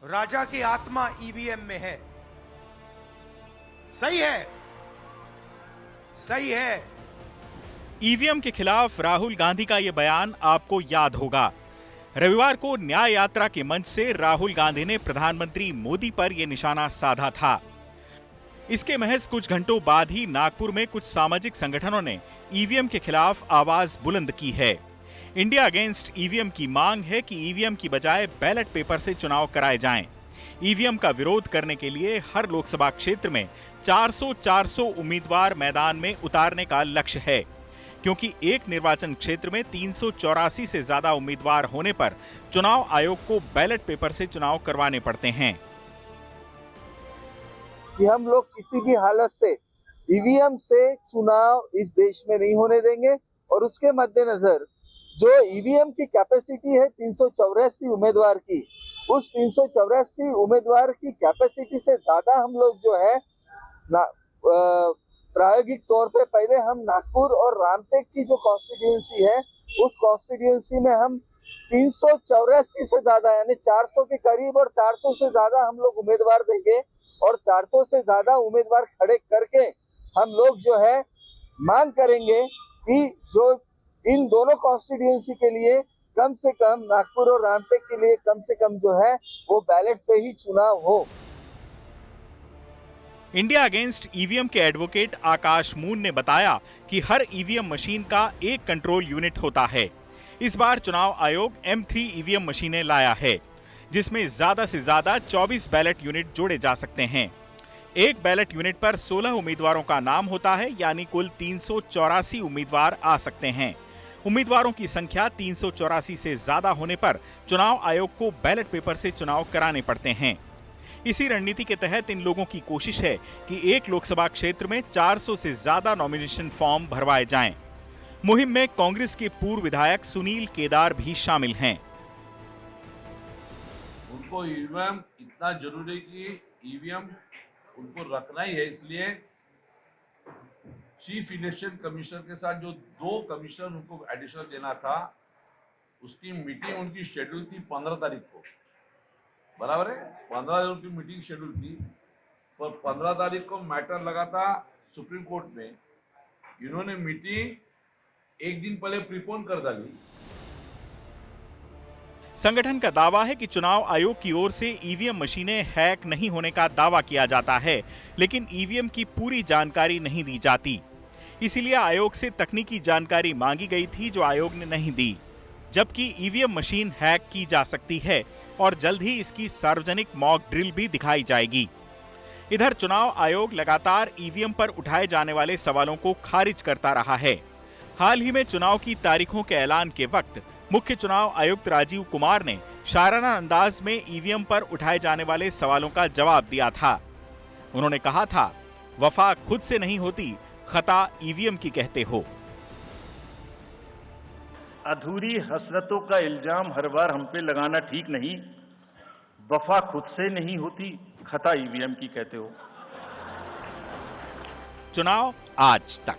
राजा की आत्मा ईवीएम में है। सही है, सही है। ईवीएम के खिलाफ राहुल गांधी का यह बयान आपको याद होगा। रविवार को न्याय यात्रा के मंच से राहुल गांधी ने प्रधानमंत्री मोदी पर यह निशाना साधा था। इसके महज कुछ घंटों बाद ही नागपुर में कुछ सामाजिक संगठनों ने ईवीएम के खिलाफ आवाज बुलंद की है। इंडिया अगेंस्ट ईवीएम की मांग है कि ईवीएम की बजाय बैलेट पेपर से चुनाव कराए जाएं। ईवीएम का विरोध करने के लिए हर लोकसभा क्षेत्र में 400 उम्मीदवार मैदान में उतारने का लक्ष्य है, क्योंकि एक निर्वाचन क्षेत्र में 384 से ज्यादा उम्मीदवार होने पर चुनाव आयोग को बैलेट पेपर से चुनाव करवाने पड़ते हैं। कि हम लोग किसी भी हालत से ईवीएम से चुनाव इस देश में नहीं होने देंगे और उसके मद्देनजर जो ईवीएम की कैपेसिटी है 384 उम्मीदवार की, उस 384 उम्मीदवार की कैपेसिटी से ज्यादा हम लोग जो है प्रायोगिक तौर पे पहले हम नागपुर और रामटेक की जो कॉन्स्टिट्यूएंसी है उस कॉन्स्टिट्यूएंसी में हम 384 से ज्यादा यानी 400 के करीब और 400 से ज्यादा हम लोग उम्मीदवार देंगे और 400 से ज्यादा उम्मीदवार खड़े करके हम लोग जो है मांग करेंगे कि जो इन दोनों कॉन्स्टिट्यूएंसी के लिए कम से कम नागपुर और रामटेक के लिए कम से कम जो है वो बैलेट से ही चुनाव हो। इंडिया अगेंस्ट ईवीएम के एडवोकेट आकाश मून ने बताया कि हर ईवीएम मशीन का एक कंट्रोल यूनिट होता है। इस बार चुनाव आयोग M3 ईवीएम मशीनें लाया है, जिसमें ज्यादा से ज्यादा 24 बैलेट यूनिट जोड़े जा सकते हैं। एक बैलेट यूनिट पर 16 उम्मीदवारों का नाम होता है, यानी कुल 384 उम्मीदवार आ सकते हैं। उम्मीदवारों की संख्या 384 से ज्यादा होने पर चुनाव आयोग को बैलेट पेपर से चुनाव कराने पड़ते हैं। इसी रणनीति के तहत इन लोगों की कोशिश है कि एक लोकसभा क्षेत्र में 400 से ज्यादा नॉमिनेशन फॉर्म भरवाए जाएं। मुहिम में कांग्रेस के पूर्व विधायक सुनील केदार भी शामिल हैं। उनको ईवीएम इतना जरूरी कि ईवीएम उनको रखना ही है, इसलिए चीफ इलेक्शन कमिश्नर के साथ जो 2 कमिश्नर उनको एडिशनल देना था, उसकी मीटिंग उनकी शेड्यूल थी 15 तारीख को, बराबर है। 15 तारीख की मीटिंग शेड्यूल थी, पर 15 तारीख को मैटर लगा था सुप्रीम कोर्ट में। इन्होंने मीटिंग एक दिन पहले प्रीपोन कर डाली। संगठन का दावा है कि चुनाव आयोग की ओर से ईवीएम मशीनें हैक नहीं होने का दावा किया जाता है, लेकिन ईवीएम की पूरी जानकारी नहीं दी जाती। इसीलिए आयोग से तकनीकी जानकारी मांगी गई थी, जो आयोग ने नहीं दी। जबकि ईवीएम मशीन हैक की जा सकती है और जल्द ही इसकी सार्वजनिक मॉक ड्रिल भी दिखाई जाएगी। इधर चुनाव आयोग लगातार ईवीएम पर उठाए जाने वाले सवालों को खारिज करता रहा है। हाल ही में चुनाव की तारीखों के ऐलान के वक्त मुख्य चुनाव आयुक्त राजीव कुमार ने शाराना अंदाज में ईवीएम पर उठाए जाने वाले सवालों का जवाब दिया था। उन्होंने कहा था, वफा खुद से नहीं होती, खता ईवीएम की कहते हो। अधूरी हसरतों का इल्जाम हर बार हम पे लगाना ठीक नहीं। वफा खुद से नहीं होती, खता ईवीएम की कहते हो। चुनाव आज तक।